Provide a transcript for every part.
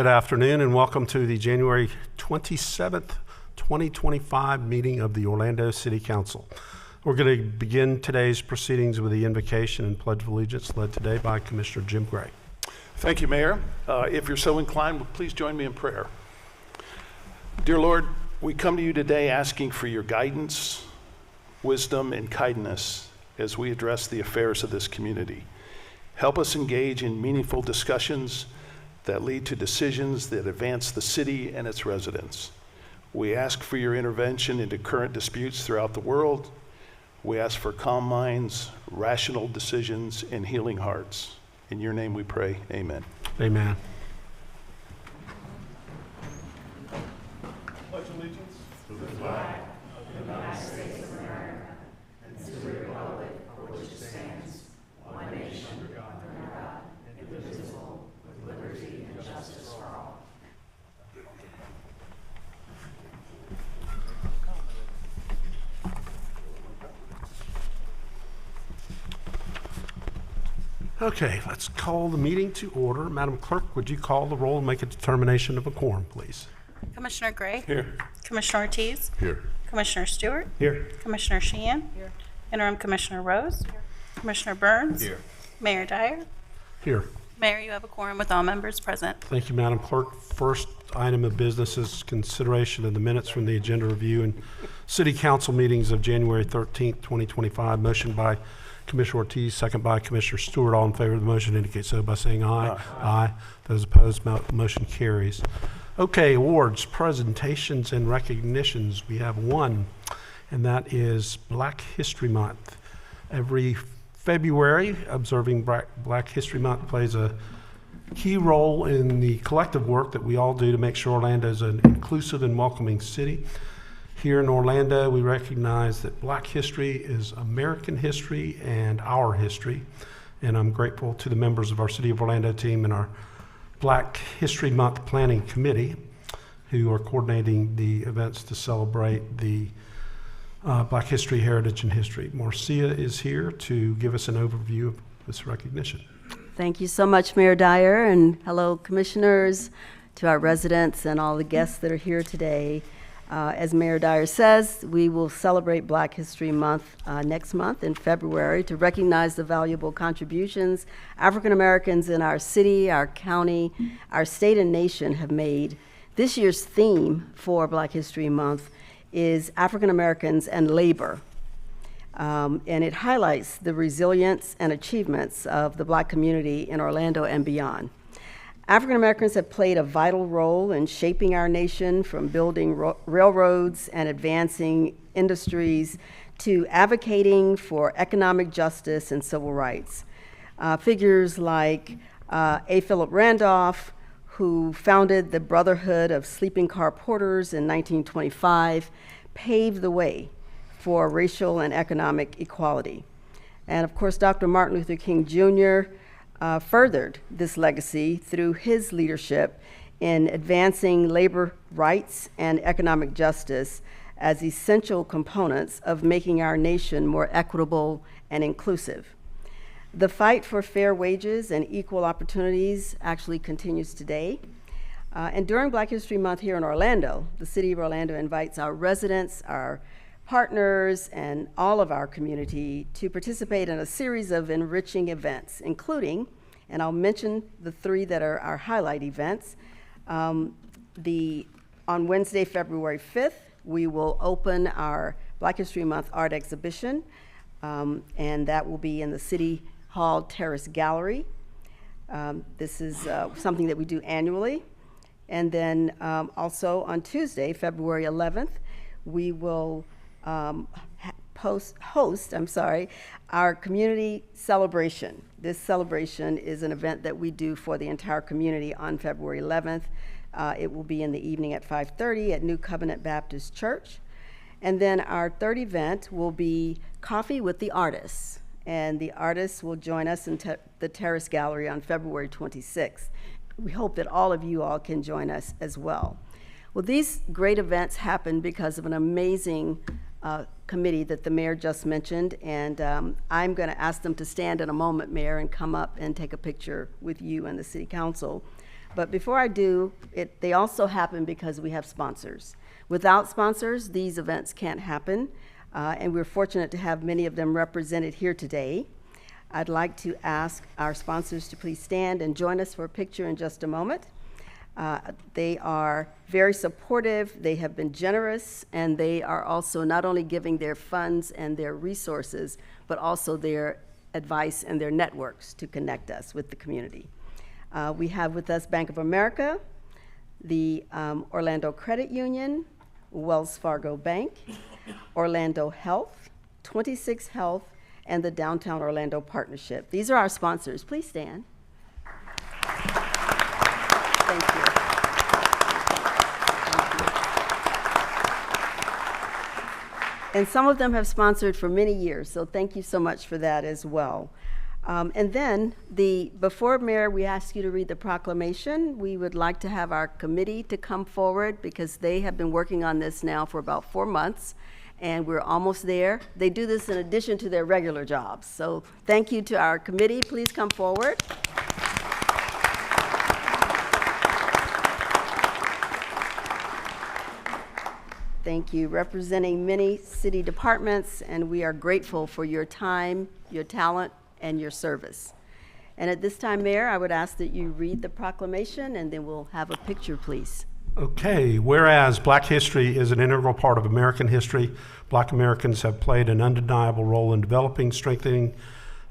good afternoon and welcome to the January 27th, 2025 meeting of the Orlando City Council. We're going to begin today's proceedings with the invocation and Pledge of Allegiance led today by Commissioner Jim Gray. Thank you, Mayor. If you're so inclined, please join me in prayer. Dear Lord, we come to you today asking for your guidance, wisdom, and kindness as we address the affairs of this community. Help us engage in meaningful discussions that lead to decisions that advance the city and its residents. We ask for your intervention into current disputes throughout the world. We ask for calm minds, rational decisions, and healing hearts. In your name we pray, amen. Amen. Pledge allegiance to the flag of the United States of America and to the republic for which it stands, one nation under God, indivisible, with liberty and justice for all. Okay, let's call the meeting to order. Madam Clerk, would you call the roll and make a determination of a quorum, please? Commissioner Gray? Here. Commissioner Ortiz? Here. Commissioner Stewart? Here. Commissioner Sheehan? Here. Interim Commissioner Rose? Here. Commissioner Burns? Here. Mayor Dyer? Here. Mayor, you have a quorum with all members present. Thank you, Madam Clerk. First item of business is consideration of the minutes from the agenda review and City Council meetings of January 13th, 2025. Motion by Commissioner Ortiz, second by Commissioner Stewart. All in favor of the motion indicate so by saying aye. Aye. Those opposed, motion carries. Okay, awards, presentations, and recognitions. We have one, and that is Black History Month. Every February, observing Black History Month plays a key role in the collective work that we all do to make sure Orlando is an inclusive and welcoming city. Here in Orlando, we recognize that Black history is American history and our history. And I'm grateful to the members of our City of Orlando team and our Black History Month Planning Committee who are coordinating the events to celebrate the Black history, heritage, and history. Marcia is here to give us an overview of this recognition. Thank you so much, Mayor Dyer, and hello, commissioners, to our residents and all the guests that are here today. As Mayor Dyer says, we will celebrate Black History Month next month in February to recognize the valuable contributions African Americans in our city, our county, our state, and nation have made. This year's theme for Black History Month is African Americans and labor. And it highlights the resilience and achievements of the Black community in Orlando and beyond. African Americans have played a vital role in shaping our nation, from building railroads and advancing industries to advocating for economic justice and civil rights. Figures like A. Philip Randolph, who founded the Brotherhood of Sleeping Car Porters in 1925, paved the way for racial and economic equality. And of course, Dr. Martin Luther King Jr. Furthered this legacy through his leadership in advancing labor rights and economic justice as essential components of making our nation more equitable and inclusive. The fight for fair wages and equal opportunities actually continues today. And during Black History Month here in Orlando, the City of Orlando invites our residents, our partners, and all of our community to participate in a series of enriching events, including, and I'll mention the three that are our highlight events. On Wednesday, February 5th, we will open our Black History Month art exhibition, and that will be in the City Hall Terrace Gallery. This is something that we do annually. And then also on Tuesday, February 11th, we will host our community celebration. This celebration is an event that we do for the entire community on February 11th. It will be in the evening at 5:30 at New Covenant Baptist Church. And then our third event will be Coffee with the Artists. And the artists will join us in the Terrace Gallery on February 26th. We hope that all of you all can join us as well. Well, these great events happen because of an amazing committee that the mayor just mentioned, and I'm going to ask them to stand in a moment, Mayor, and come up and take a picture with you and the City Council. But before I do, they also happen because we have sponsors. Without sponsors, these events can't happen, and we're fortunate to have many of them represented here today. I'd like to ask our sponsors to please stand and join us for a picture in just a moment. They are very supportive, they have been generous, and they are also not only giving their funds and their resources, but also their advice and their networks to connect us with the community. We have with us Bank of America, the Orlando Credit Union, Wells Fargo Bank, Orlando Health, 26 Health, and the Downtown Orlando Partnership. These are our sponsors. Please stand. Thank you. And some of them have sponsored for many years, so thank you so much for that as well. And then, before Mayor, we ask you to read the proclamation. We would like to have our committee to come forward because they have been working on this now for about 4 months, and we're almost there. They do this in addition to their regular jobs. So thank you to our committee. Please come forward. Thank you. Representing many city departments, and we are grateful for your time, your talent, and your service. And at this time, Mayor, I would ask that you read the proclamation, and then we'll have a picture, please. Okay, whereas Black history is an integral part of American history, Black Americans have played an undeniable role in developing, strengthening,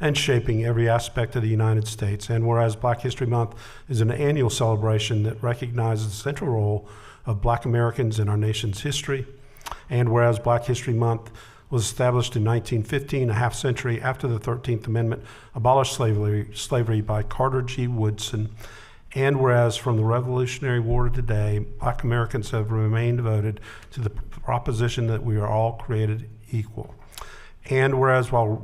and shaping every aspect of the United States. And whereas Black History Month is an annual celebration that recognizes the central role of Black Americans in our nation's history. And whereas Black History Month was established in 1915, a half century after the 13th Amendment abolished slavery by Carter G. Woodson. And whereas from the Revolutionary War to today, Black Americans have remained devoted to the proposition that we are all created equal. And whereas while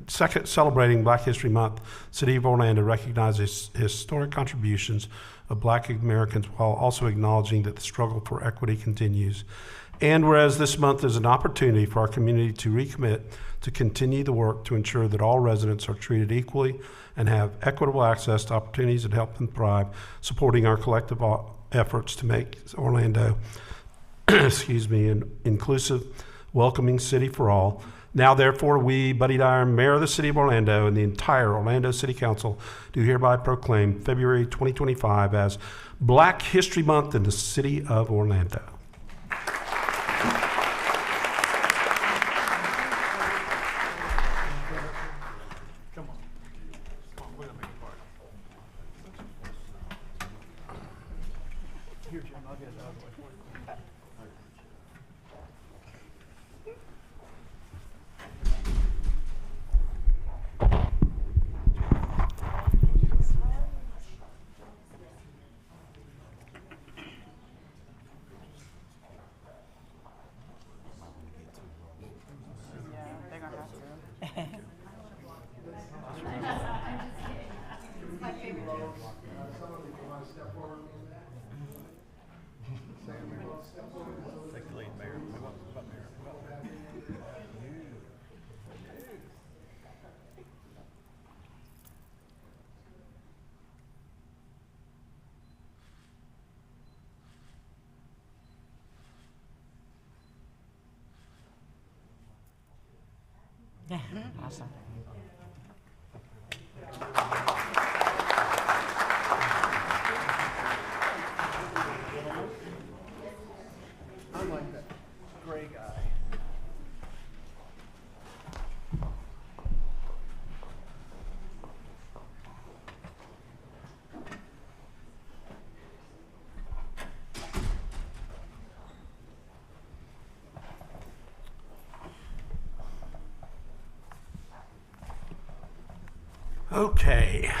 celebrating Black History Month, the City of Orlando recognizes historic contributions of Black Americans while also acknowledging that the struggle for equity continues. And whereas this month is an opportunity for our community to recommit to continue the work to ensure that all residents are treated equally and have equitable access to opportunities that help them thrive, supporting our collective efforts to make Orlando an inclusive, welcoming city for all. Now, therefore, we, Buddy Dyer, Mayor of the City of Orlando, and the entire Orlando City Council do hereby proclaim February 2025 as Black History Month in the City of Orlando. Awesome. I like that gray guy. Okay.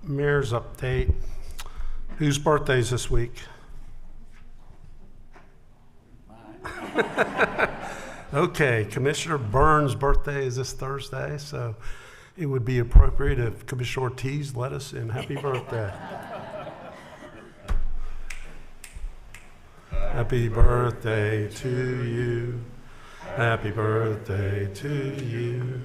Mayor's update. Whose birthday's this week? Okay, Commissioner Burns' birthday is this Thursday, so it would be appropriate if Commissioner Ortiz led us in happy birthday. Happy birthday to you. Happy birthday to you.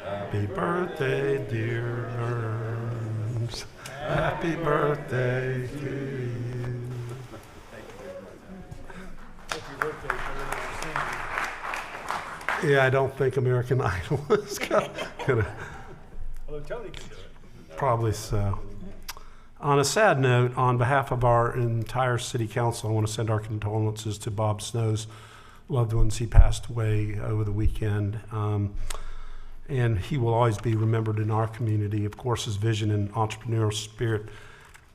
Happy birthday, dear Burns. Happy birthday to you. Yeah, I don't think American Idol is gonna. Although Tony can do it. Probably so. On a sad note, on behalf of our entire city council, I want to send our condolences to Bob Snow's loved ones. He passed away over the weekend. And he will always be remembered in our community. Of course, his vision and entrepreneurial spirit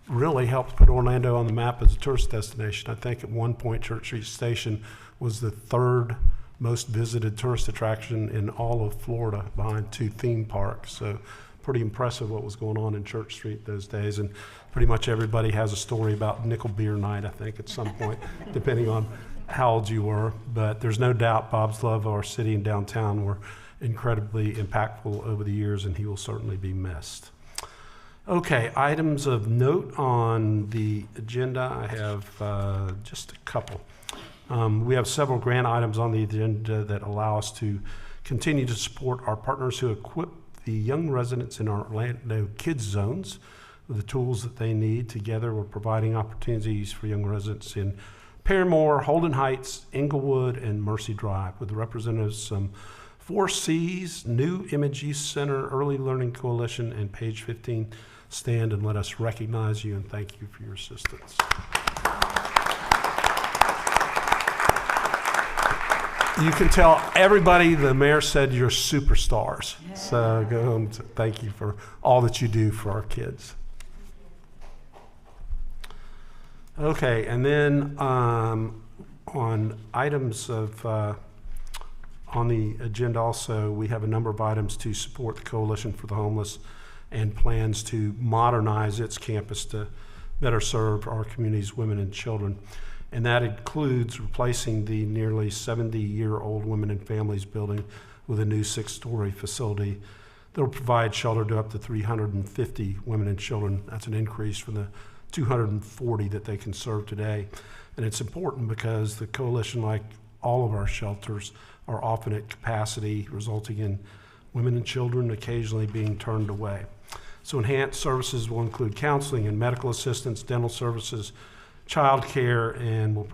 really helped put Orlando on the map as a tourist destination. I think at one point, Church Street Station was the third most visited tourist attraction in all of Florida, behind 2 theme parks. So pretty impressive what was going on in Church Street those days. And pretty much everybody has a story about Nickel Beer Night, I think, at some point, depending on how old you were. But there's no doubt Bob's love of our city and downtown were incredibly impactful over the years, and he will certainly be missed. Okay, items of note on the agenda. I have just a couple. We have several grant items on the agenda that allow us to continue to support our partners who equip the young residents in our Orlando Kids Zones with the tools that they need. Together, we're providing opportunities for young residents in Paramore, Holden Heights, Inglewood, and Mercy Drive, with representatives from 4Cs, New Image Youth Center, Early Learning Coalition, and Page 15. Stand and let us recognize you and thank you for your assistance. You can tell everybody the mayor said you're superstars. So go home to thank you for all that you do for our kids. Okay, and then on items of on the agenda also, we have a number of items to support the Coalition for the Homeless and plans to modernize its campus to better serve our community's women and children. And that includes replacing the nearly 70-year-old Women and Families building with a new 6-story facility that will provide shelter to up to 350 women and children. That's an increase from the 240 that they can serve today. And it's important because the coalition, like all of our shelters, are often at capacity, resulting in women and children occasionally being turned away. So enhanced services will include counseling and medical assistance, dental services, child care, and will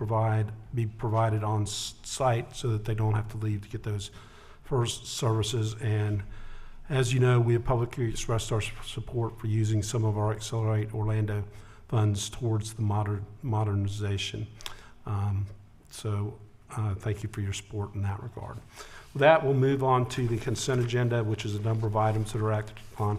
be provided on site so that they don't have to leave to get those first services. And as you know, we have publicly expressed our support for using some of our Accelerate Orlando funds towards the modernization. Thank you for your support in that regard. With that, we'll move on to the consent agenda, which is a number of items that are acted upon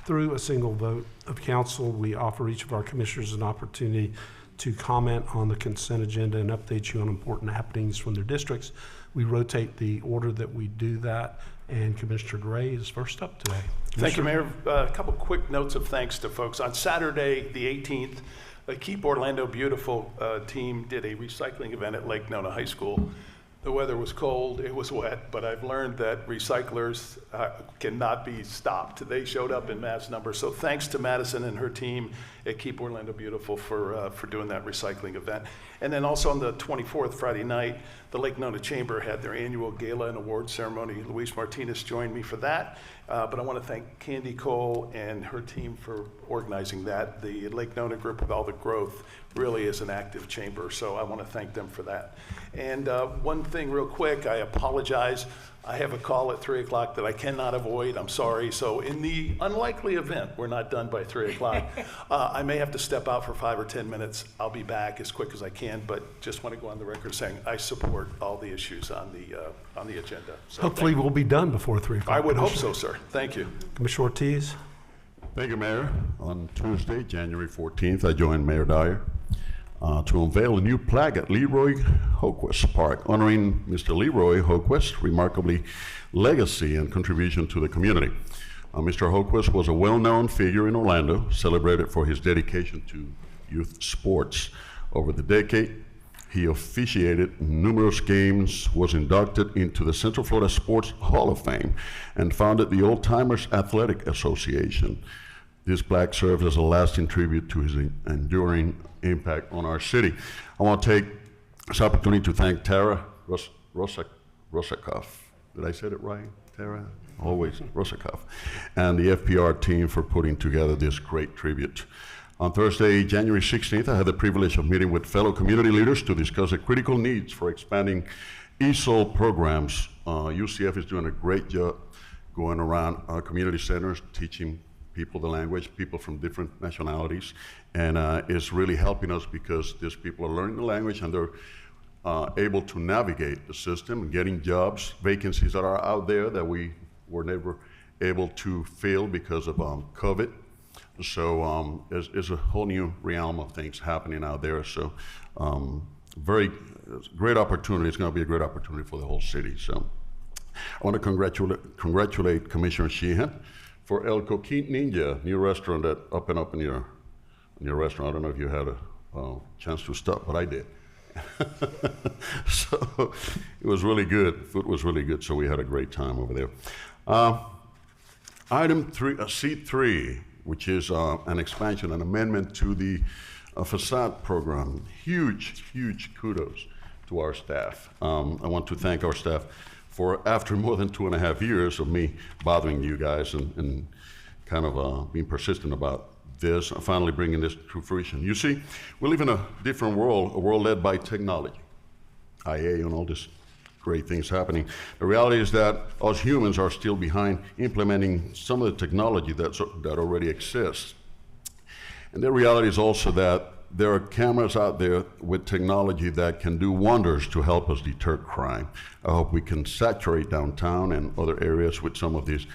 through a single vote of council. We offer each of our commissioners an opportunity to comment on the consent agenda and update you on important happenings from their districts. We rotate the order that we do that, and Commissioner Gray is first up today. Thank you, Mayor. A couple quick notes of thanks to folks. On Saturday, the 18th, the Keep Orlando Beautiful team did a recycling event at Lake Nona High School. The weather was cold, it was wet, but I've learned that recyclers cannot be stopped. They showed up in mass numbers. So thanks to Madison and her team at Keep Orlando Beautiful for doing that recycling event. And then also on the 24th, Friday night, the Lake Nona Chamber had their annual gala and award ceremony. Luis Martinez joined me for that. But I want to thank Candy Cole and her team for organizing that. The Lake Nona Group of Velvet Growth really is an active chamber, so I want to thank them for that. And one thing real quick, I apologize. I have a call at 3 o'clock that I cannot avoid. I'm sorry. So in the unlikely event we're not done by 3 o'clock, I may have to step out for 5 or 10 minutes. I'll be back as quick as I can, but just want to go on the record saying I support all the issues on the agenda. So Hopefully we'll be done before 3 o'clock. I would hope so, sir. Thank you. Commissioner Ortiz. Thank you, Mayor. On Tuesday, January 14th, I joined Mayor Dyer to unveil a new plaque at Leroy Hoquest Park, honoring Mr. Leroy Hoquest's remarkable legacy and contribution to the community. Mr. Hoquest was a well-known figure in Orlando, celebrated for his dedication to youth sports. Over the decade, he officiated numerous games, was inducted into the Central Florida Sports Hall of Fame, and founded the Old Timers Athletic Association. This plaque serves as a lasting tribute to his enduring impact on our city. I want to take this opportunity to thank Tara Rosakoff. Did I say it right, Tara? always Rosakov, and the FPR team for putting together this great tribute. On Thursday, January 16th, I had the privilege of meeting with fellow community leaders to discuss the critical needs for expanding ESOL programs. UCF is doing a great job going around our community centers, teaching people the language, people from different nationalities, and it's really helping us because these people are learning the language and they're able to navigate the system and getting jobs, vacancies that are out there that we were never able to fill because of COVID. So it's a whole new realm of things happening out there. So very great opportunity. It's going to be a great opportunity for the whole city. So I want to congratulate Commissioner Sheehan for El Coquin Ninja, new restaurant that opened up in your restaurant. I don't know if you had a chance to stop, but I did. So it was really good. Food was really good, so we had a great time over there. Item three, C3, which is an expansion, an amendment to the facade program. Huge kudos to our staff. I want to thank our staff for, after more than 2.5 years of me bothering you guys and kind of being persistent about this, finally bringing this to fruition. You see, we live in a different world, a world led by technology, IA and all this great things happening. The reality is that us humans are still behind implementing some of the technology that already exists. And the reality is also that there are cameras out there with technology that can do wonders to help us deter crime. I hope we can saturate downtown and other areas with some of these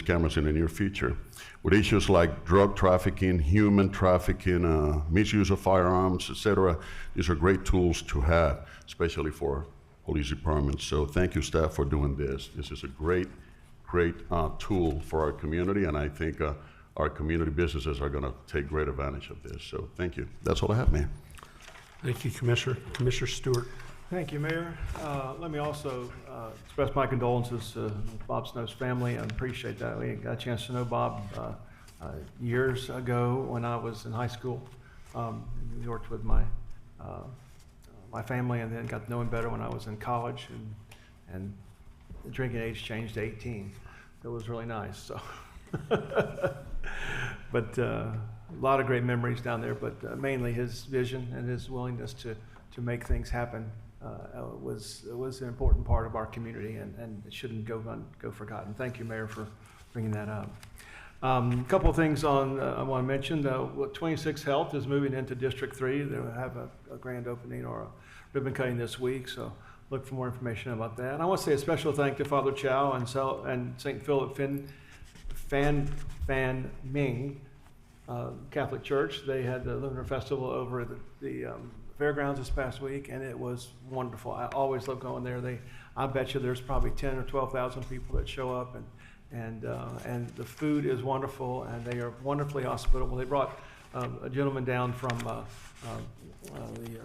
cameras in the near future. With issues like drug trafficking, human trafficking, misuse of firearms, etc., these are great tools to have, especially for police departments. So thank you, staff, for doing this. This is a great tool for our community, and I think our community businesses are going to take great advantage of this. So thank you. That's all I have, Mayor. Thank you, Commissioner. Commissioner Stewart. Thank you, Mayor. Let me also express my condolences to Bob Snow's family. I appreciate that. We got a chance to know Bob years ago when I was in high school. He worked with my family, and then got to know him better when I was in college, and the drinking age changed to 18. It was really nice. So, but a lot of great memories down there. But mainly his vision and his willingness to make things happen was an important part of our community, and it shouldn't go forgotten. Thank you, Mayor, for bringing that up. A couple of things I want to mention. 26 Health is moving into District 3. They'll have a grand opening or a ribbon cutting this week, so look for more information about that. And I want to say a special thank to Father Chow and St. Philip Fan Ming Catholic Church. They had the Lunar Festival over at the fairgrounds this past week, and it was wonderful. I always love going there. I bet you there's probably 10 or 12,000 people that show up, and the food is wonderful, and they are wonderfully hospitable. They brought a gentleman down from the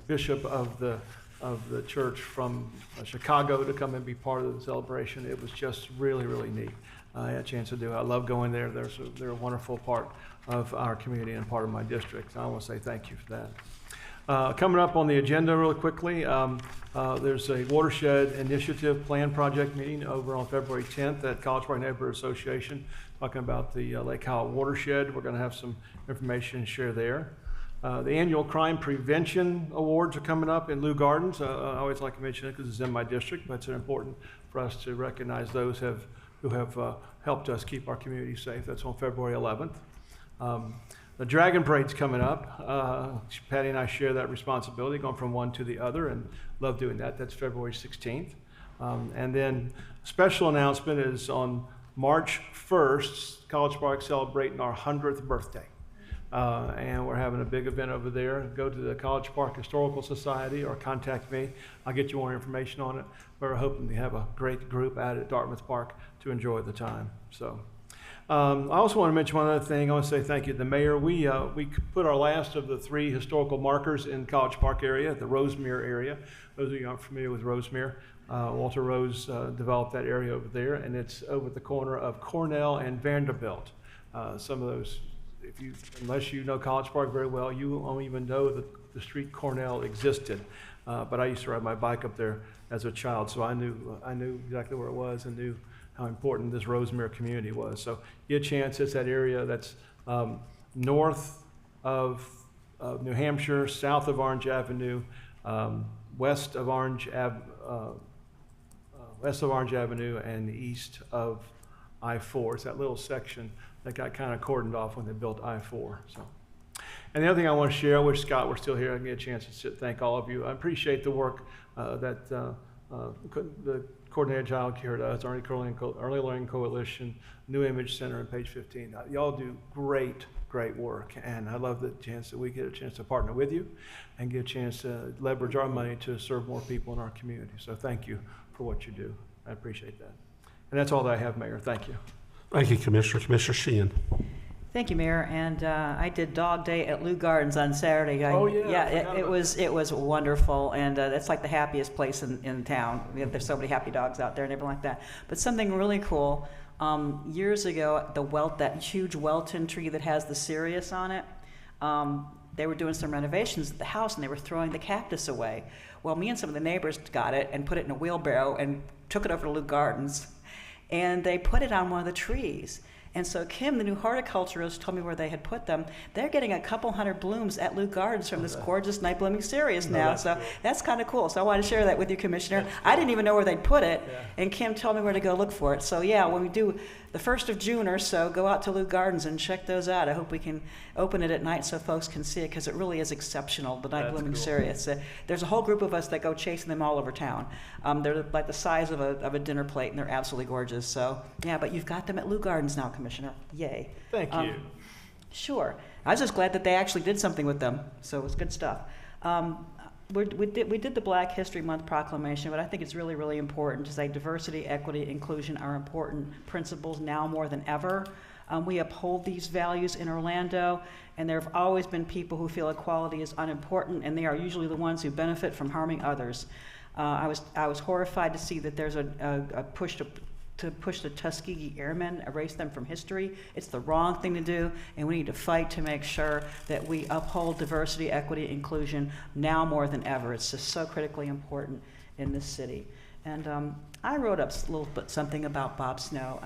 bishop of the church from Chicago to come and be part of the celebration. It was just really neat. I had a chance to do it. I love going there. They're a wonderful part of our community and part of my district. I want to say thank you for that. Coming up on the agenda really quickly, there's a watershed initiative plan project meeting over on February 10th at College Park Neighborhood Association, talking about the Lake Howell watershed. We're going to have some information to share there. The annual crime prevention awards are coming up in Lou Gardens. I always like to mention it because it's in my district, but it's important for us to recognize those who have helped us keep our community safe. That's on February 11th. The Dragon Parade's coming up. Patty and I share that responsibility, going from one to the other, and love doing that. That's February 16th. And then special announcement is on March 1st, College Park celebrating our 100th birthday. And we're having a big event over there. Go to the College Park Historical Society or contact me. I'll get you more information on it. We're hoping to have a great group out at Dartmouth Park to enjoy the time. So. I also want to mention one other thing. I want to say thank you to the mayor. We put our last of the 3 historical markers in College Park area, the Rosemere area. Those of you who aren't familiar with Rosemere, Walter Rose developed that area over there, and it's over at the corner of Cornell and Vanderbilt. Some of those, unless you know College Park very well, you won't even know that the street Cornell existed. But I used to ride my bike up there as a child, so I knew exactly where it was and knew how important this Rosemere community was. So get a chance, it's that area that's north of New Hampshire, south of Orange Avenue, west of Orange Avenue, and east of I-4. It's that little section that got kind of cordoned off when they built I-4. So, and the other thing I want to share, I wish Scott were still here. I can get a chance to thank all of you. I appreciate the work that the Coordinated Child Care does, Early Learning Coalition, New Image Center, and Page 15. Y'all do great work, and I love the chance that we get a chance to partner with you and get a chance to leverage our money to serve more people in our community. So thank you for what you do. I appreciate that. And that's all that I have, Mayor. Thank you. Thank you, Commissioner. Commissioner Sheehan. Thank you, Mayor. And I did Dog Day at Lou Gardens on Saturday. Oh, yeah, I Yeah, forgot it about was wonderful, and it's like the happiest place in town. There's so many happy dogs out there and everything like that. But something really cool. Years ago, that huge Welton tree that has the Sirius on it, they were doing some renovations at the house, and they were throwing the cactus away. Well, me and some of the neighbors got it and put it in a wheelbarrow and took it over to Lou Gardens, and they put it on one of the trees. And so Kim, the new horticulturist, told me where they had put them. They're getting a couple hundred blooms at Lou Gardens from this gorgeous night blooming Sirius now. So that's kind of cool. So I wanted to share that with you, Commissioner. I didn't even know where they'd put it, and Kim told me where to go look for it. So yeah, when we do the 1st of June or so, go out to Lou Gardens and check those out. I hope we can open it at night so folks can see it, because it really is exceptional, the night blooming Sirius. There's a whole group of us that go chasing them all over town. They're like the size of a dinner plate, and they're absolutely gorgeous. So yeah, but you've got them at Lou Gardens now, Commissioner. Yay. Thank you. Sure. I was just glad that they actually did something with them. So it was good stuff. We did the Black History Month proclamation, but I think it's really, really important to say diversity, equity, inclusion are important principles now more than ever. We uphold these values in Orlando, and there have always been people who feel equality is unimportant, and they are usually the ones who benefit from harming others. I was horrified to see that there's a push to push the Tuskegee Airmen, erase them from history. It's the wrong thing to do, and we need to fight to make sure that we uphold diversity, equity, inclusion now more than ever. It's just so critically important in this city. And I wrote up a little bit something about Bob Snow.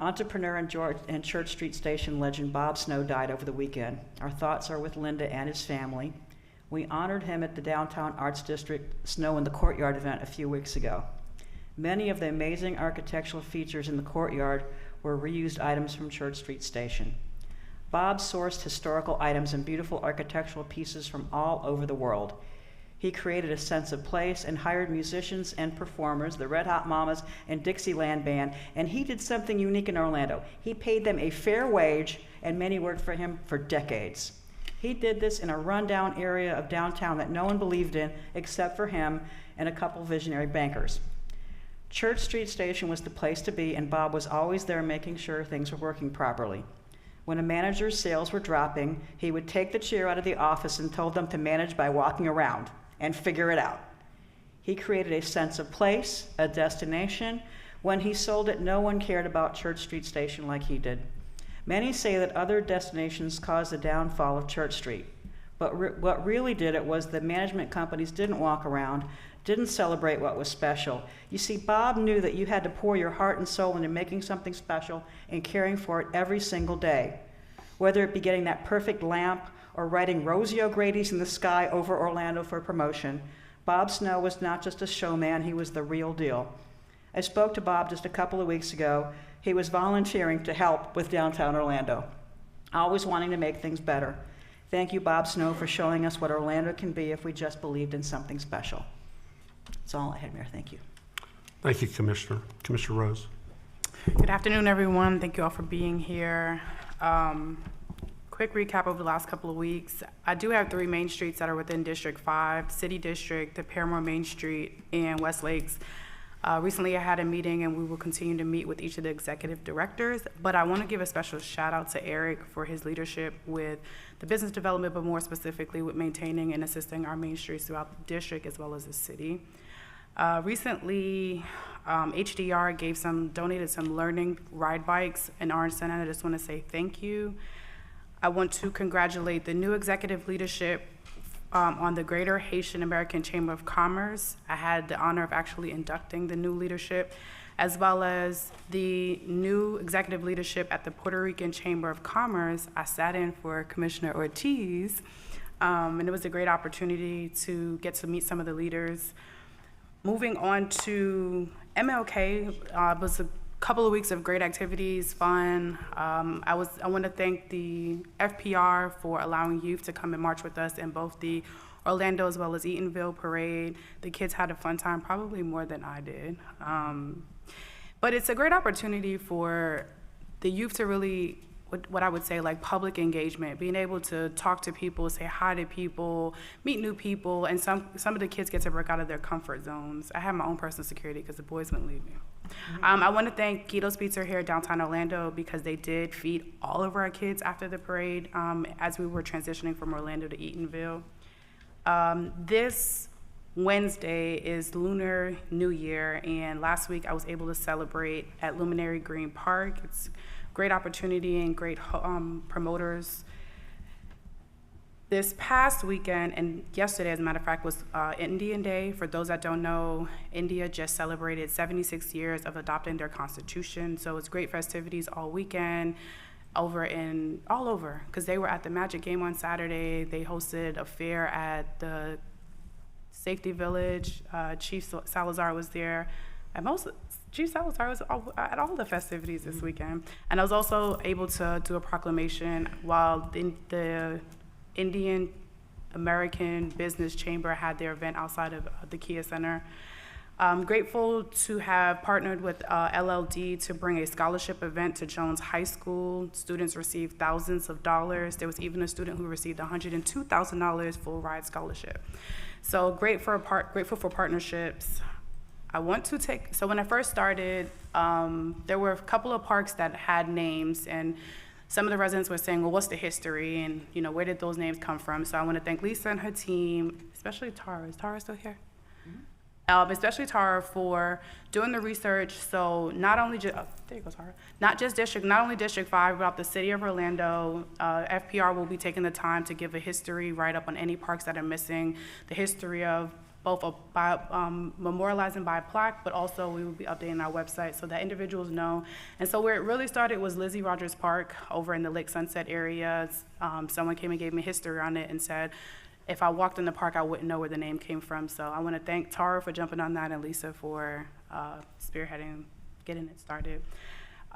Entrepreneur and Church Street Station legend Bob Snow died over the weekend. Our thoughts are with Linda and his family. We honored him at the Downtown Arts District Snow in the Courtyard event a few weeks ago. Many of the amazing architectural features in the courtyard were reused items from Church Street Station. Bob sourced historical items and beautiful architectural pieces from all over the world. He created a sense of place and hired musicians and performers, the Red Hot Mamas and Dixieland Band, and he did something unique in Orlando. He paid them a fair wage, and many worked for him for decades. He did this in a rundown area of downtown that no one believed in except for him and a couple visionary bankers. Church Street Station was the place to be, and Bob was always there making sure things were working properly. When a manager's sales were dropping, he would take the chair out of the office and told them to manage by walking around and figure it out. He created a sense of place, a destination. When he sold it, no one cared about Church Street Station like he did. Many say that other destinations caused the downfall of Church Street, but what really did it was the management companies didn't walk around, didn't celebrate what was special. You see, Bob knew that you had to pour your heart and soul into making something special and caring for it every single day. Whether it be getting that perfect lamp or writing Rosie O'Grady's in the sky over Orlando for promotion, Bob Snow was not just a showman, he was the real deal. I spoke to Bob just a couple of weeks ago. He was volunteering to help with downtown Orlando, always wanting to make things better. Thank you, Bob Snow, for showing us what Orlando can be if we just believed in something special. That's all I had, Mayor. Thank you. Thank you, Commissioner. Commissioner Rose. Good afternoon, everyone. Thank you all for being here. Quick recap over the last couple of weeks. I do have 3 main streets that are within District 5, City District, the Paramore Main Street, and West Lakes. Recently, I had a meeting, and we will continue to meet with each of the executive directors, but I want to give a special shout out to Eric for his leadership with the business development, but more specifically with maintaining and assisting our main streets throughout the district as well as the city. Recently, HDR donated some learning ride bikes in Orange Center. I just want to say thank you. I want to congratulate the new executive leadership on the Greater Haitian American Chamber of Commerce. I had the honor of actually inducting the new leadership. as well as the new executive leadership at the Puerto Rican Chamber of Commerce. I sat in for Commissioner Ortiz, and it was a great opportunity to get to meet some of the leaders. Moving on to MLK, was a couple of weeks of great activities, fun. I want to thank the FPR for allowing youth to come and march with us in both the Orlando as well as Eatonville parade. The kids had a fun time, probably more than I did. But it's a great opportunity for the youth to really, what I would say, like public engagement, being able to talk to people, say hi to people, meet new people, and some of the kids get to break out of their comfort zones. I have my own personal security because the boys wouldn't leave me. I want to thank Guido's Pizza here downtown Orlando because they did feed all of our kids after the parade as we were transitioning from Orlando to Eatonville. This Wednesday is Lunar New Year, and last week I was able to celebrate at Luminary Green Park. It's a great opportunity and great promoters. This past weekend, and yesterday as a matter of fact, was Indian Day. For those that don't know, India just celebrated 76 years of adopting their constitution, so it's great festivities all weekend. All over, because they were at the Magic Game on Saturday. They hosted a fair at the Safety Village. Chief Salazar was there. And Chief Salazar was at all the festivities this weekend. And I was also able to do a proclamation while the Indian American Business Chamber had their event outside of the Kia Center. I'm grateful to have partnered with LLD to bring a scholarship event to Jones High School. Students received thousands of dollars. There was even a student who received $102,000 full ride scholarship. So grateful for partnerships. So when I first started, there were a couple of parks that had names, and some of the residents were saying, well, what's the history, and where did those names come from? So I want to thank Lisa and her team, especially Tara. Is Tara still here? Especially Tara for doing the research. So not only there you go, Tara. Not only District 5, but the city of Orlando. FPR will be taking the time to give a history write-up on any parks that are missing, the history of both memorializing by plaque, but also we will be updating our website so that individuals know. And so where it really started was Lizzie Rogers Park over in the Lake Sunset area. Someone came and gave me history on it and said, if I walked in the park, I wouldn't know where the name came from. So I want to thank Tara for jumping on that and Lisa for spearheading, getting it started.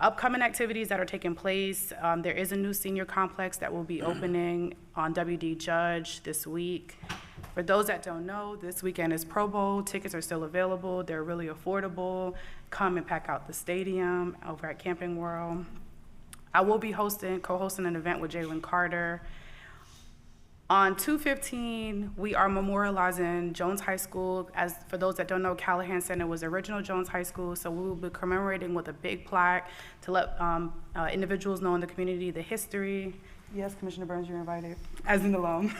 Upcoming activities that are taking place, there is a new senior complex that will be opening on WD Judge this week. For those that don't know, this weekend is Pro Bowl. Tickets are still available. They're really affordable. Come and pack out the stadium over at Camping World. I will be co-hosting an event with Jalen Carter. On 2/15, we are memorializing Jones High School. As for those that don't know, Callahan Center was the original Jones High School, so we will be commemorating with a big plaque to let individuals know in the community the history. Yes, Commissioner Burns, you're invited, as in the loan.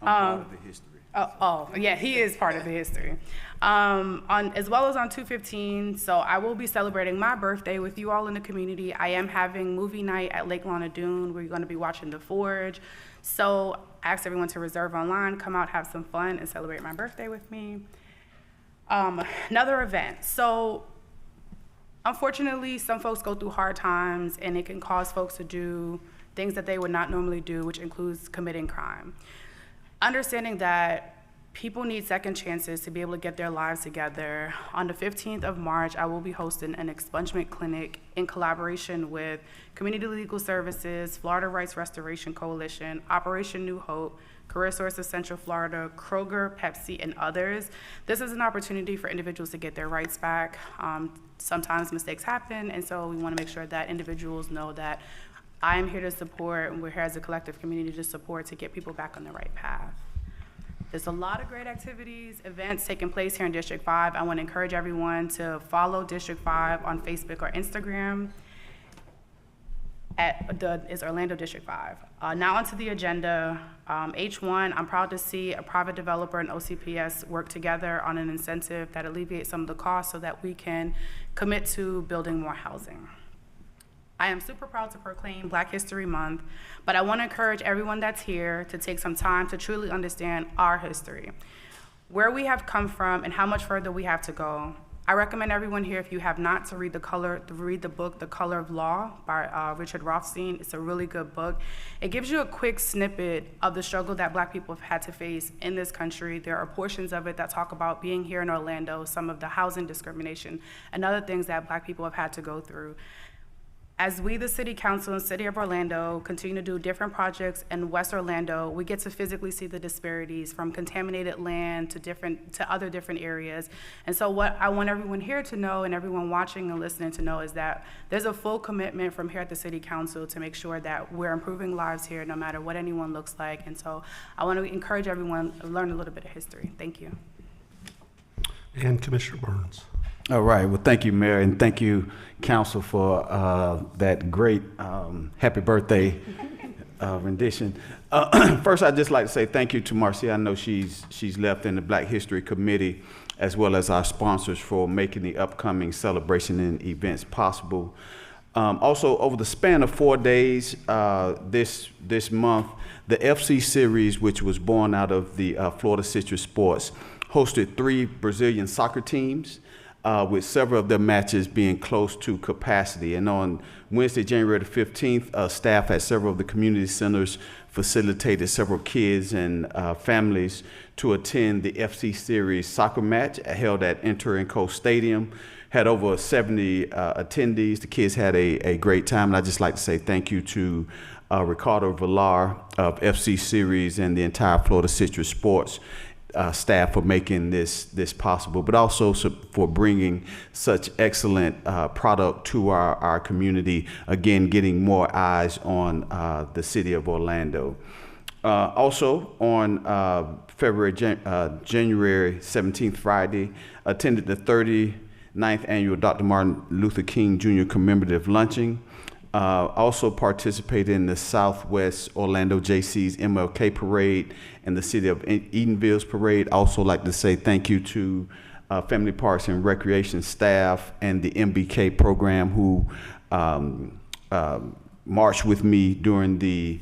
I'm part of the history. Yeah, he is part of the history. As well as on 2/15, so I will be celebrating my birthday with you all in the community. I am having movie night at Lake Lana Dune. We're going to be watching The Forge. So I asked everyone to reserve online, come out, have some fun, and celebrate my birthday with me. Another event. So unfortunately, some folks go through hard times, and it can cause folks to do things that they would not normally do, which includes committing crime. Understanding that people need second chances to be able to get their lives together. On the 15th of March, I will be hosting an expungement clinic in collaboration with Community Legal Services, Florida Rights Restoration Coalition, Operation New Hope, Career Source of Central Florida, Kroger, Pepsi, and others. This is an opportunity for individuals to get their rights back. Sometimes mistakes happen, and so we want to make sure that individuals know that I am here to support, and we're here as a collective community to support to get people back on the right path. There's a lot of great activities, events taking place here in District 5. I want to encourage everyone to follow District 5 on Facebook or Instagram. Is Orlando District 5. Now onto the agenda. H1, I'm proud to see a private developer and OCPS work together on an incentive that alleviates some of the costs so that we can commit to building more housing. I am super proud to proclaim Black History Month, but I want to encourage everyone that's here to take some time to truly understand our history, where we have come from and how much further we have to go. I recommend everyone here, if you have not, to read the book, The Color of Law by Richard Rothstein. It's a really good book. It gives you a quick snippet of the struggle that Black people have had to face in this country. There are portions of it that talk about being here in Orlando, some of the housing discrimination, and other things that Black people have had to go through. As we, the City Council and City of Orlando, continue to do different projects in West Orlando, we get to physically see the disparities from contaminated land to other different areas. And so what I want everyone here to know, and everyone watching and listening to know, is that there's a full commitment from here at the City Council to make sure that we're improving lives here no matter what anyone looks like. And so I want to encourage everyone to learn a little bit of history. Thank you. And Commissioner Burns. All right, well, thank you, Mayor, and thank you, Council, for that great happy birthday rendition. First, I'd just like to say thank you to Marcia. I know she's left in the Black History Committee, as well as our sponsors, for making the upcoming celebration and events possible. Also, over the span of 4 days this month, the FC Series, which was born out of the Florida Citrus Sports, hosted 3 Brazilian soccer teams, with several of their matches being close to capacity. And on Wednesday, January the 15th, staff at several of the community centers facilitated several kids and families to attend the FC Series soccer match held at Enter & Co Stadium. Had over 70 attendees. The kids had a great time, and I'd just like to say thank you to Ricardo Villar of FC Series and the entire Florida Citrus Sports staff for making this possible, but also for bringing such excellent product to our community, again, getting more eyes on the city of Orlando. Also on January 17th, Friday, attended the 39th annual Dr. Martin Luther King Jr. commemorative luncheon. Also participated in the Southwest Orlando JC's MLK Parade and the City of Edenville's parade. Also like to say thank you to Family Parks and Recreation staff and the MBK program who marched with me during the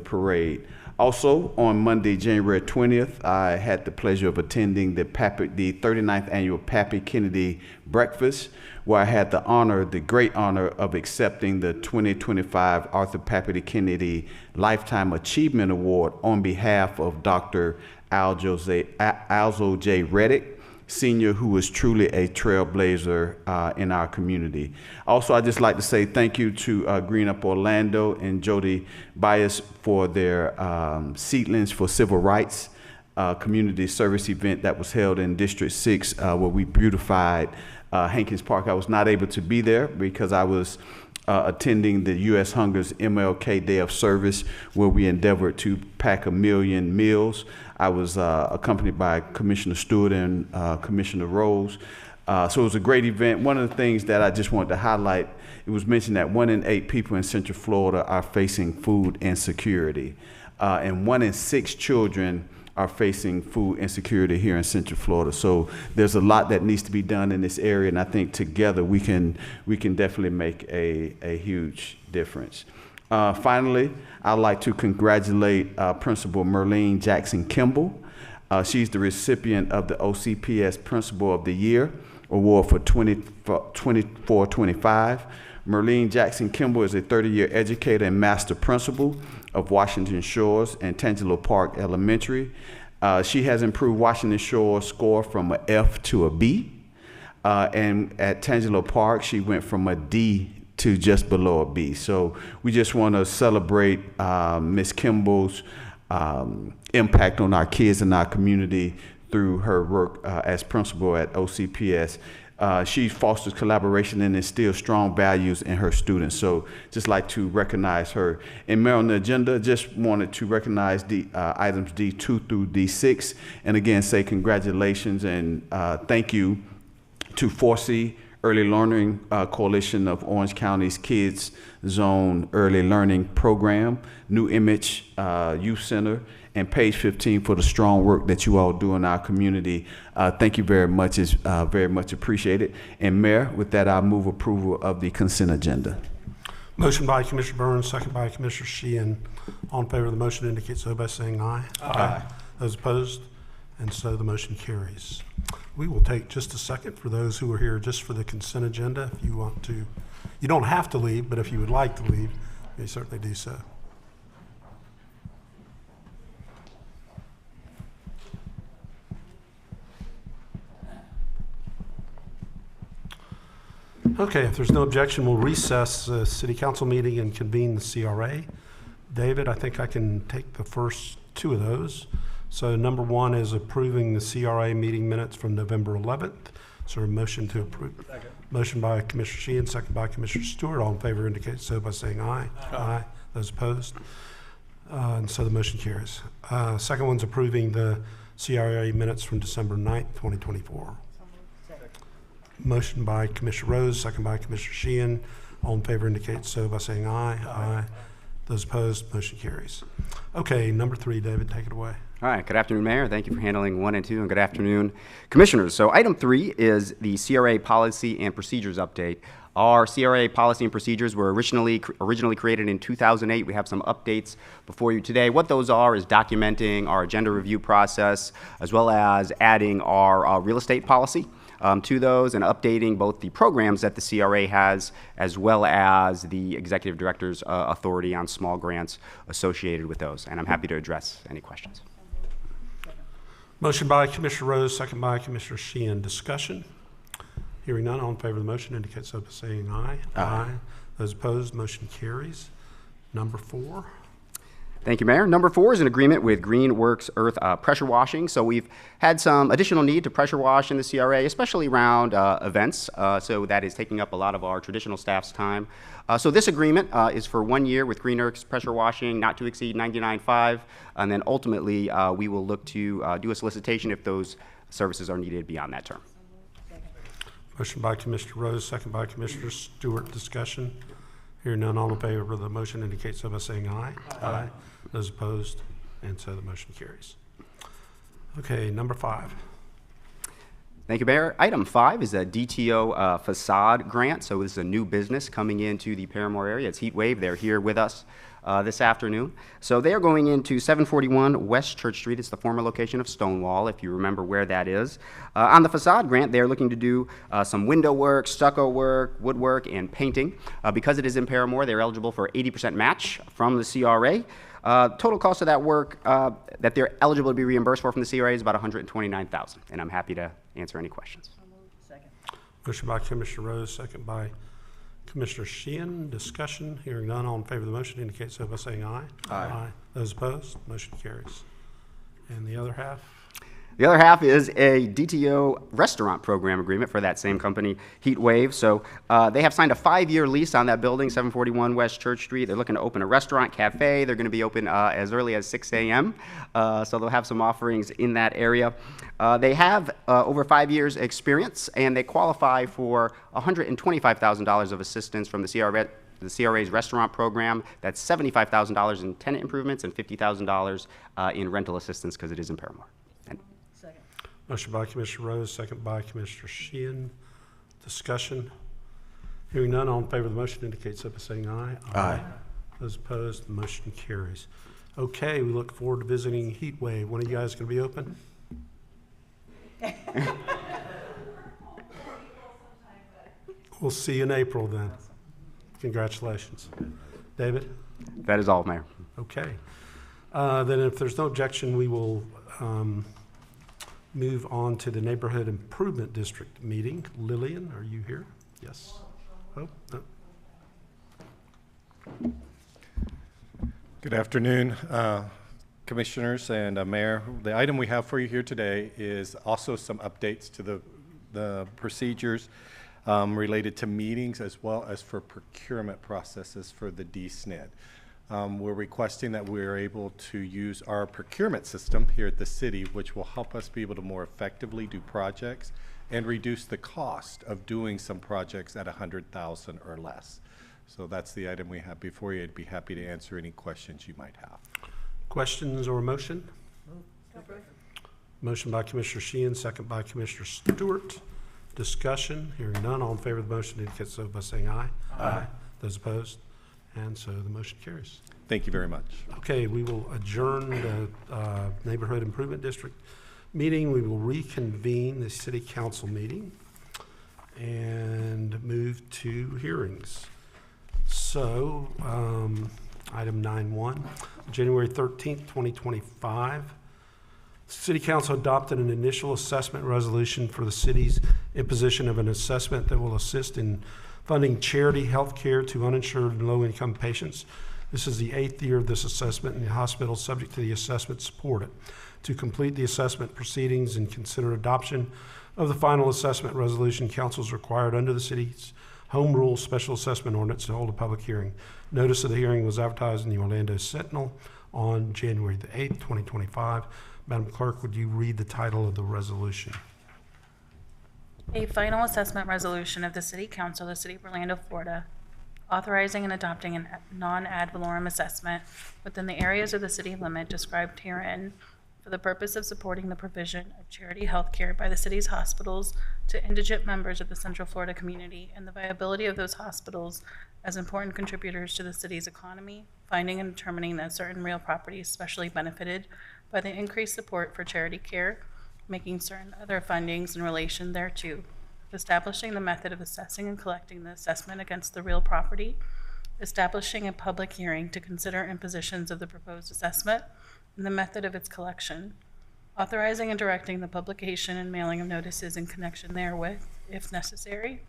parade. Also, on Monday, January 20th, I had the pleasure of attending the 39th annual Pappy Kennedy Breakfast, where I had the great honor of accepting the 2025 Arthur Pappy Kennedy Lifetime Achievement Award on behalf of Dr. Alzo J. Reddick, Senior, who was truly a trailblazer in our community. Also, I'd just like to say thank you to Green Up Orlando and Jody Bias for their Seedlings for Civil Rights community service event that was held in District 6, where we beautified Hankins Park. I was not able to be there because I was attending the U.S. Hunger's MLK Day of Service, where we endeavored to pack 1 million meals. I was accompanied by Commissioner Stewart and Commissioner Rose. So it was a great event. One of the things that I just wanted to highlight, it was mentioned that 1 in 8 people in Central Florida are facing food insecurity, and 1 in 6 children are facing food insecurity here in Central Florida. So there's a lot that needs to be done in this area, and I think together we can definitely make a huge difference. Finally, I'd like to congratulate Principal Merlene Jackson Kimball. She's the recipient of the OCPS Principal of the Year Award for 24-25. Merlene Jackson Kimball is a 30-year educator and master principal of Washington Shores and Tangelo Park Elementary. She has improved Washington Shores' score from an F to a B. And at Tangelo Park, she went from a D to just below a B. So we just want to celebrate Ms. Kimball's impact on our kids and our community through her work as principal at OCPS. She fosters collaboration and instills strong values in her students. So just like to recognize her. And Mayor, on the agenda, just wanted to recognize the items D2 through D6. And again, say congratulations and thank you to Forsey Early Learning Coalition of Orange County's Kids Zone Early Learning Program, New Image Youth Center, and Page 15 for the strong work that you all do in our community. Thank you very much. It's very much appreciated. And Mayor, with that, I move approval of the consent agenda. Motion by Commissioner Burns, second by Commissioner Sheehan. All in favor of the motion indicate so by saying aye. Aye. Those opposed? And so the motion carries. We will take just a second for those who are here just for the consent agenda. If you want to, you don't have to leave, but if you would like to leave, you may certainly do so. Okay, if there's no objection, we'll recess the city council meeting and convene the CRA. David, I think I can take the first two of those. So number one is approving the CRA meeting minutes from November 11th. So a motion to approve. Second. Motion by Commissioner Sheehan, second by Commissioner Stewart. All in favor indicate so by saying aye. Aye. Those opposed? And so the motion carries. Second one's approving the CRA minutes from December 9th, 2024. Motion by Commissioner Rose, second by Commissioner Sheehan. All in favor indicate so by saying aye. Aye. Those opposed, motion carries. Okay, number three, David, take it away. All right, good afternoon, Mayor. Thank you for handling 1 and 2, and good afternoon, Commissioners. So item 3 is the CRA policy and procedures update. Our CRA policy and procedures were originally created in 2008. We have some updates before you today. What those are is documenting our agenda review process, as well as adding our real estate policy to those, and updating both the programs that the CRA has, as well as the executive director's authority on small grants associated with those. And I'm happy to address any questions. Motion by Commissioner Rose, second by Commissioner Sheehan. Discussion? Hearing none, all in favor of the motion indicate so by saying aye. Aye. Those opposed, motion carries. Number 4. Thank you, Mayor. Number 4 is an agreement with Greenworks Earth pressure washing. So we've had some additional need to pressure wash in the CRA, especially around events. So that is taking up a lot of our traditional staff's time. So this agreement is for 1 year with Greenworks pressure washing, not to exceed $99,500. And then ultimately, we will look to do a solicitation if those services are needed beyond that term. Motion by Commissioner Rose, second by Commissioner Stewart. Discussion? Hearing none, all in favor of the motion indicate so by saying aye. Aye. Those opposed, and so the motion carries. Okay, number 5. Thank you, Mayor. Item 5 is a DTO facade grant. So this is a new business coming into the Paramore area. It's Heatwave. They're here with us this afternoon. So they are going into 741 West Church Street. It's the former location of Stonewall, if you remember where that is. On the facade grant, they're looking to do some window work, stucco work, woodwork, and painting. Because it is in Paramore, they're eligible for 80% match from the CRA. Total cost of that work that they're eligible to be reimbursed for from the CRA is about $129,000, and I'm happy to answer any questions. Motion by Commissioner Rose, second by Commissioner Sheehan. Discussion? Hearing none, all in favor of the motion indicate so by saying aye. Aye. Those opposed, motion carries. And the other half? The other half is a DTO restaurant program agreement for that same company, Heatwave. So they have signed a 5-year lease on that building, 741 West Church Street. They're looking to open a restaurant, cafe. They're going to be open as early as 6 a.m. So they'll have some offerings in that area. They have over 5 years experience, and they qualify for $125,000 of assistance from the CRA's restaurant program. That's $75,000 in tenant improvements and $50,000 in rental assistance because it is in Paramore. Motion by Commissioner Rose, second by Commissioner Sheehan. Discussion? Hearing none, all in favor of the motion indicate so by saying aye. Aye. Those opposed, the motion carries. Okay, we look forward to visiting Heatwave. When are you guys going to be open? We'll see you in April then. Congratulations. David? That is all, Mayor. Okay. Then if there's no objection, we will move on to the Neighborhood Improvement District meeting. Lillian, are you here? Yes. Oh, no. Good afternoon, Commissioners and Mayor. The item we have for you here today is also some updates to the procedures related to meetings as well as for procurement processes for the DSNID. We're requesting that we're able to use our procurement system here at the city, which will help us be able to more effectively do projects and reduce the cost of doing some projects at $100,000 or less. So that's the item we have before you. I'd be happy to answer any questions you might have. Questions or motion? Motion by Commissioner Sheehan, second by Commissioner Stewart. Discussion? Hearing none, all in favor of the motion indicate so by saying aye. Aye. Those opposed? And so the motion carries. Thank you very much. Okay, we will adjourn the Neighborhood Improvement District meeting, we will reconvene the city council meeting and move to hearings. So, item 9.1, January 13th, 2025. City Council adopted an initial assessment resolution for the city's imposition of an assessment that will assist in funding charity health care to uninsured and low-income patients. This is the 8th year of this assessment, and the hospital, subject to the assessment, support it. To complete the assessment proceedings and consider adoption of the final assessment resolution, council is required under the city's Home Rule Special Assessment Ordinance to hold a public hearing. Notice of the hearing was advertised in the Orlando Sentinel on January the 8th, 2025. Madam Clerk, would you read the title of the resolution? A final assessment resolution of the City Council of the City of Orlando, Florida, authorizing and adopting a non-ad valorem assessment within the areas of the city limit described herein for the purpose of supporting the provision of charity health care by the city's hospitals to indigent members of the Central Florida community and the viability of those hospitals as important contributors to the city's economy, finding and determining that certain real property is specially benefited by the increased support for charity care, making certain other findings in relation thereto, establishing the method of assessing and collecting the assessment against the real property, establishing a public hearing to consider impositions of the proposed assessment and the method of its collection, authorizing and directing the publication and mailing of notices in connection therewith, if necessary,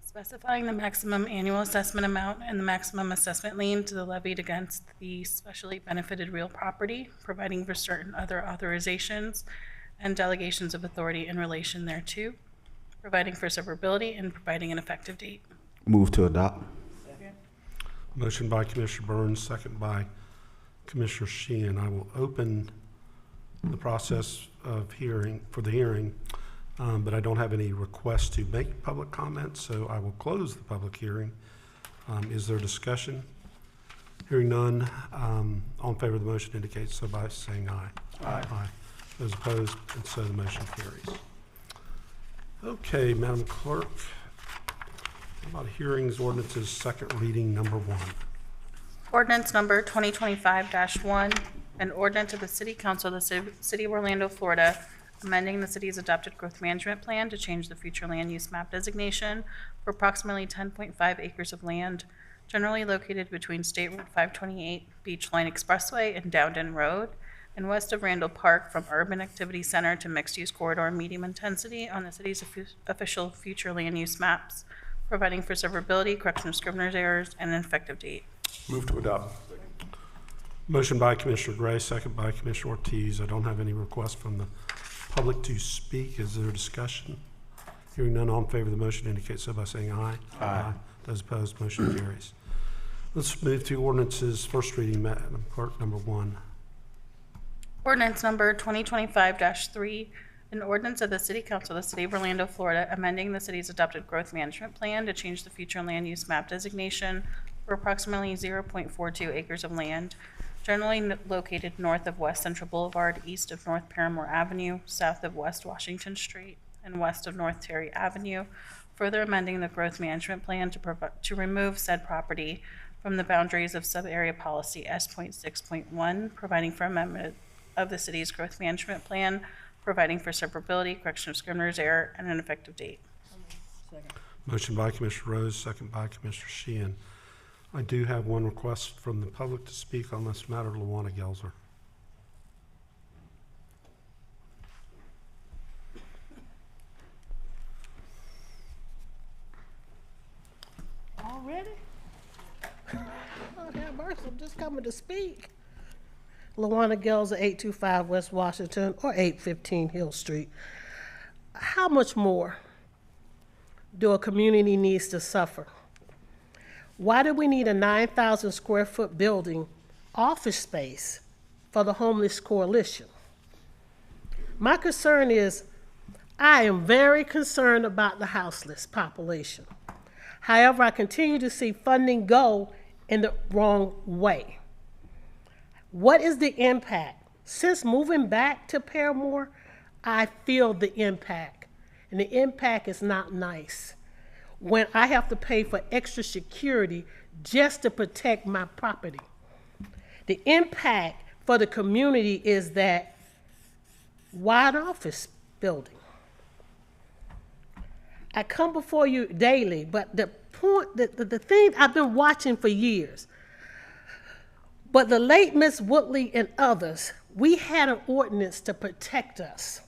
specifying the maximum annual assessment amount and the maximum assessment lien to the levied against the specially benefited real property, providing for certain other authorizations and delegations of authority in relation thereto, providing for severability, and providing an effective date. Move to adopt. Motion by Commissioner Burns, second by Commissioner Sheehan. I will open the process of hearing, but I don't have any requests to make public comments, so I will close the public hearing. Is there discussion? Hearing none, all in favor of the motion indicate so by saying aye. Aye. Those opposed, and so the motion carries. Okay, Madam Clerk, how about hearings, ordinances, second reading, number 1? Ordinance number 2025-1, an ordinance of the City Council of the City of Orlando, Florida, amending the city's adopted growth management plan to change the future land use map designation for approximately 10.5 acres of land generally located between State Route 528, Beach Line Expressway, and Dowden Road, and west of Randall Park from Urban Activity Center to Mixed-Use Corridor Medium Intensity on the city's official future land use maps, providing for severability, correction of scrivener's errors, and an effective date. Move to adopt. Motion by Commissioner Gray, second by Commissioner Ortiz. I don't have any requests from the public to speak. Is there discussion? Hearing none, all in favor of the motion indicate so by saying aye. Aye. Those opposed, motion carries. Let's move to ordinances, first reading, Madam Clerk, number 1. Ordinance number 2025-3, an ordinance of the City Council of the City of Orlando, Florida, amending the city's adopted growth management plan to change the future land use map designation for approximately 0.42 acres of land, generally located north of West Central Boulevard, east of North Paramore Avenue, south of West Washington Street, and west of North Terry Avenue, further amending the growth management plan to remove said property from the boundaries of sub-area policy S.6.1, providing for amendment of the city's growth management plan, providing for severability, correction of scrivener's error, and an effective date. Motion by Commissioner Rose, second by Commissioner Sheehan. I do have one request from the public to speak on this matter, Luana Gelzer. Already? Oh, have mercy, I'm just coming to speak. Luana Gelzer, 825 West Washington, or 815 Hill Street. How much more do a community needs to suffer? Why do we need a 9,000 square foot building, office space, for the Homeless Coalition? My concern is, I am very concerned about the houseless population. However, I continue to see funding go in the wrong way. What is the impact? Since moving back to Paramore, I feel the impact, and the impact is not nice. When I have to pay for extra security just to protect my property. The impact for the community is that Why an office building? I come before you daily, but the thing I've been watching for years, but the late Miss Woodley and others, we had an ordinance to protect us.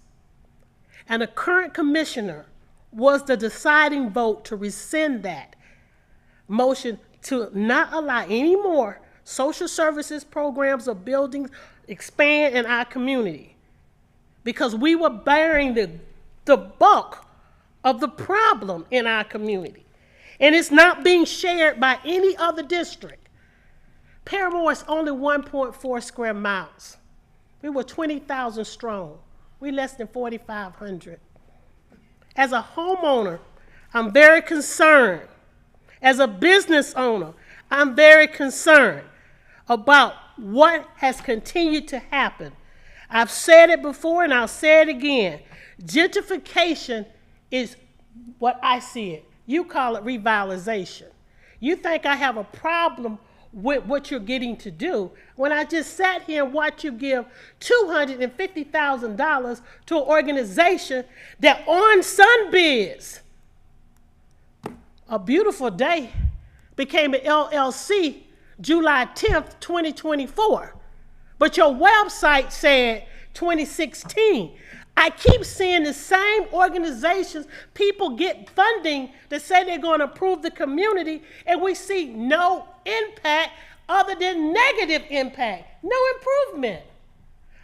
And the current commissioner was the deciding vote to rescind that motion to not allow any more social services programs or buildings expand in our community, because we were bearing the bulk of the problem in our community. And it's not being shared by any other district. Paramore is only 1.4 square miles. We were 20,000 strong. We less than 4,500. As a homeowner, I'm very concerned. As a business owner, I'm very concerned about what has continued to happen. I've said it before and I'll say it again. Gentrification is what I see it. You call it revitalization. You think I have a problem with what you're getting to do when I just sat here and watched you give $250,000 to an organization that on Sunbiz, a beautiful day, became an LLC July 10th, 2024. But your website said 2016. I keep seeing the same organizations, people get funding that say they're going to improve the community, and we see no impact other than negative impact, no improvement.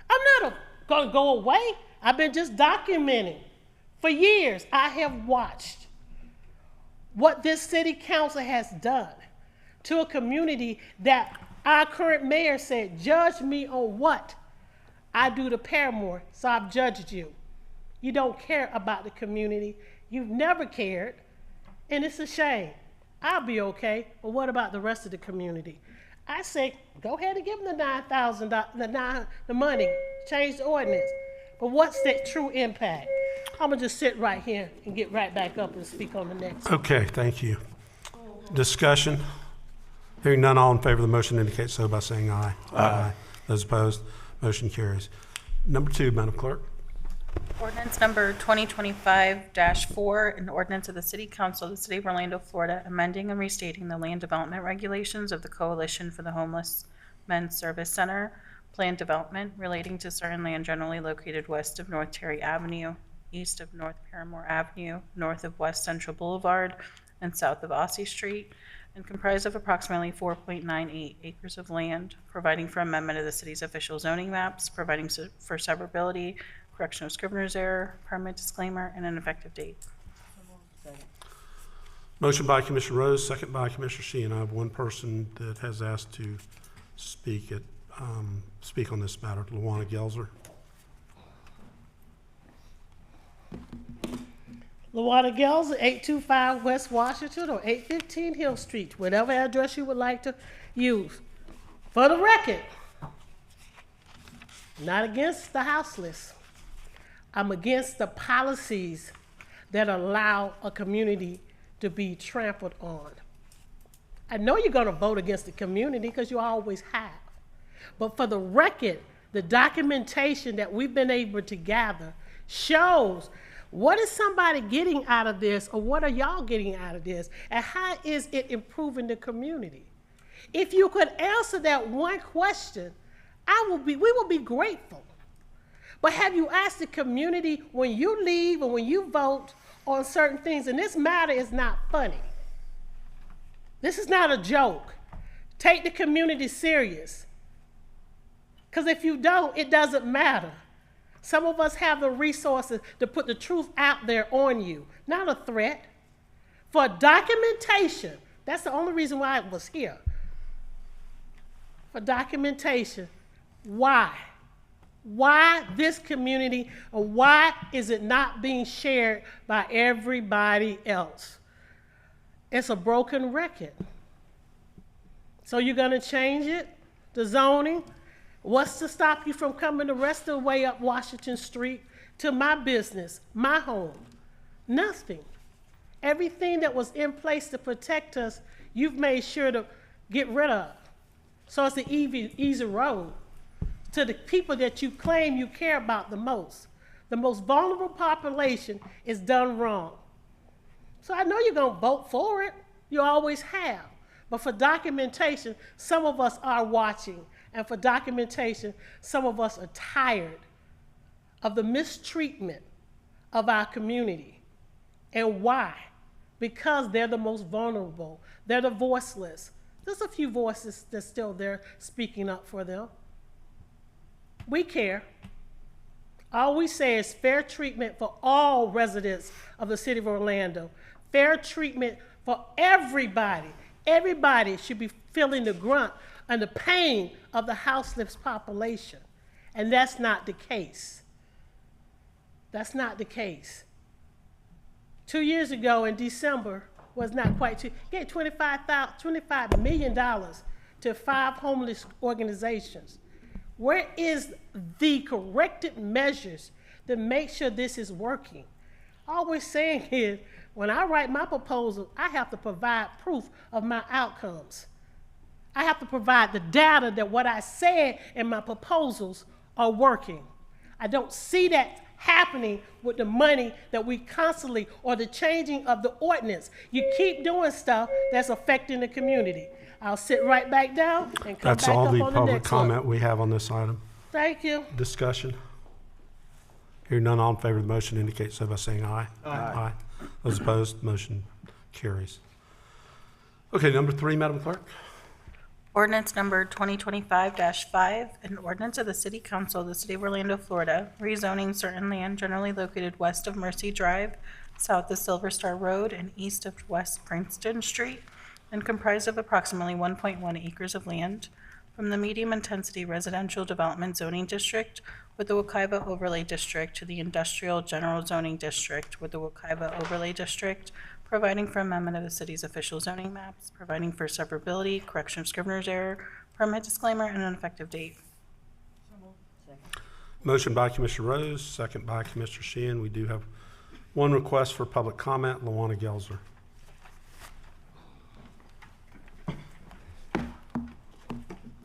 I'm not going to go away. I've been just documenting. For years, I have watched what this city council has done to a community that our current mayor said, judge me on what I do to Paramore, so I've judged you. You don't care about the community. You've never cared, and it's a shame. I'll be okay, but what about the rest of the community? I say, go ahead and give them the $9,000, the money, change the ordinance. But what's that true impact? I'm gonna just sit right here and get right back up and speak on the next. Okay, thank you. Discussion? Hearing none, all in favor of the motion indicate so by saying aye. Aye. Those opposed, motion carries. Number 2, Madam Clerk. Ordinance number 2025-4, an ordinance of the City Council of the City of Orlando, Florida, amending and restating the land development regulations of the Coalition for the Homeless Men's Service Center plan development relating to certain land generally located west of North Terry Avenue, east of North Paramore Avenue, north of West Central Boulevard, and south of Ossie Street, and comprised of approximately 4.98 acres of land, providing for amendment of the city's official zoning maps, providing for severability, correction of scrivener's error, permit disclaimer, and an effective date. Motion by Commissioner Rose, second by Commissioner Sheehan. I have one person that has asked to speak on this matter, Luana Gelzer. Luana Gelzer, 825 West Washington or 815 Hill Street, whatever address you would like to use. For the record, not against the houseless. I'm against the policies that allow a community to be trampled on. I know you're going to vote against the community because you always have. But for the record, the documentation that we've been able to gather shows what is somebody getting out of this, or what are y'all getting out of this, and how is it improving the community? If you could answer that one question, we will be grateful. But have you asked the community when you leave and when you vote on certain things? And this matter is not funny. This is not a joke. Take the community serious. Because if you don't, it doesn't matter. Some of us have the resources to put the truth out there on you, not a threat. For documentation, that's the only reason why I was here. For documentation, why? Why this community, or why is it not being shared by everybody else? It's a broken record. So you're gonna change it, the zoning? What's to stop you from coming the rest of the way up Washington Street to my business, my home? Nothing. Everything that was in place to protect us, you've made sure to get rid of. So it's an easy road. to the people that you claim you care about the most vulnerable population, is done wrong. So I know you're going to vote for it. You always have. But for documentation, some of us are watching. And for documentation, some of us are tired of the mistreatment of our community. And why? Because they're the most vulnerable. They're the voiceless. There's a few voices that's still there speaking up for them. We care. All we say is fair treatment for all residents of the city of Orlando. Fair treatment for everybody. Everybody should be feeling the grunt and the pain of the houseless population. And that's not the case. That's not the case. 2 years ago in December, was not quite two, gave $25 million to 5 homeless organizations. Where is the corrected measures to make sure this is working? All we're saying is, when I write my proposal, I have to provide proof of my outcomes. I have to provide the data that what I said in my proposals are working. I don't see that happening with the money that we constantly, or the changing of the ordinance. You keep doing stuff that's affecting the community. I'll sit right back down and come That's back all up the on the public next one. comment we have on this item. Thank you. Discussion. Hearing none, all in favor of the motion indicate so by saying aye. Aye. Those opposed, motion carries. Okay, number 3, Madam Clerk. Ordinance number 2025-5, an ordinance of the City Council of the City of Orlando, Florida, rezoning certain land generally located west of Mercy Drive, south of Silver Star Road, and east of West Princeton Street, and comprised of approximately 1.1 acres of land from the medium-intensity residential development zoning district with the Wekiva Overlay District to the industrial general zoning district with the Wekiva Overlay District, providing for amendment of the city's official zoning maps, providing for severability, correction of scrivener's error, permit disclaimer, and an effective date. Motion by Commissioner Rose, second by Commissioner Sheehan. We do have one request for public comment. Lawana Gelzer.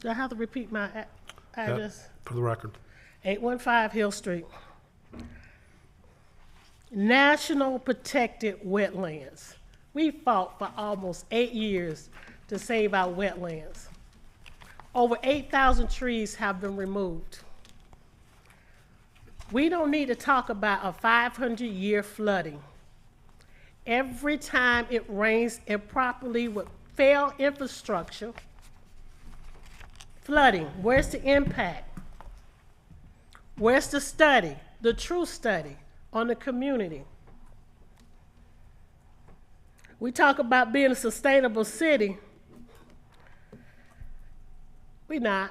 Do I have to repeat my address? Yep, for the record. 815 Hill Street. National Protected Wetlands. We fought for almost 8 years to save our wetlands. Over 8,000 trees have been removed. We don't need to talk about a 500-year flooding. Every time it rains improperly with failed infrastructure, flooding, where's the impact? Where's the study, the true study on the community? We talk about being a sustainable city. We're not.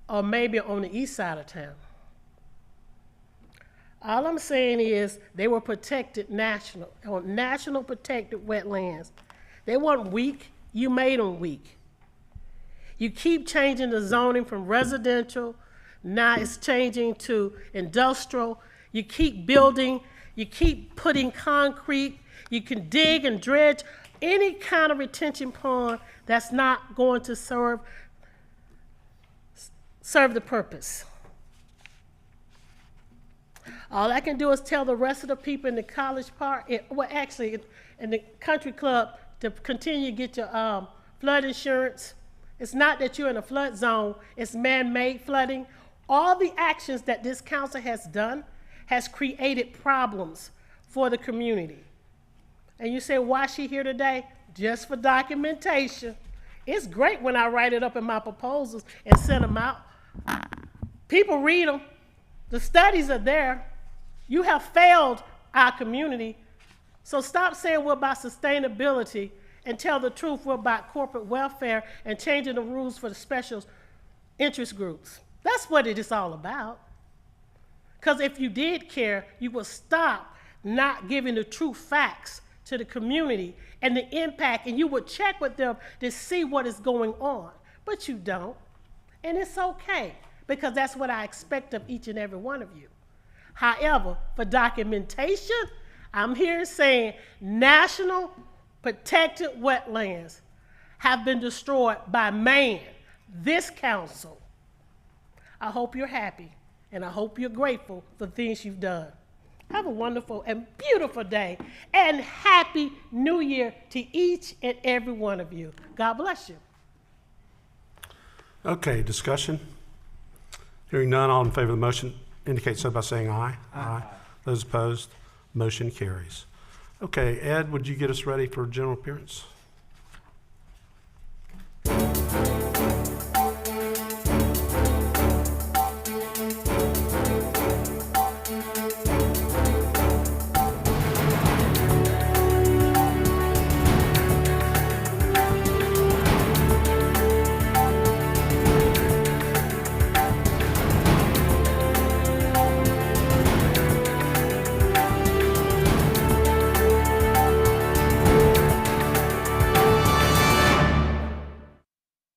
Or maybe on the east side of town. All I'm saying is they were protected on national protected wetlands. They weren't weak, you made them weak. You keep changing the zoning from residential, now it's changing to industrial. You keep building, you keep putting concrete, you can dig and dredge any kind of retention pond that's not going to serve the purpose. All I can do is tell the rest of the people in the College Park, in the country club, to continue to get your flood insurance. It's not that you're in a flood zone, it's man-made flooding. All the actions that this council has done has created problems for the community. And you say, why is she here today? Just for documentation. It's great when I write it up in my proposals and send them out. People read them. The studies are there. You have failed our community. So stop saying we're about sustainability and tell the truth, we're about corporate welfare and changing the rules for the special interest groups. That's what it is all about. Because if you did care, you would stop not giving the true facts to the community and the impact, and you would check with them to see what is going on. But you don't. And it's okay, because that's what I expect of each and every one of you. However, for documentation, I'm here saying national protected wetlands have been destroyed by man, this council. I hope you're happy, and I hope you're grateful for the things you've done. Have a wonderful and beautiful day, and Happy New Year to each and every one of you. God bless you. Okay, discussion? Hearing none, all in favor of the motion indicate so by saying aye. Aye. Those opposed, motion carries. Okay, Ed, would you get us ready for general appearance?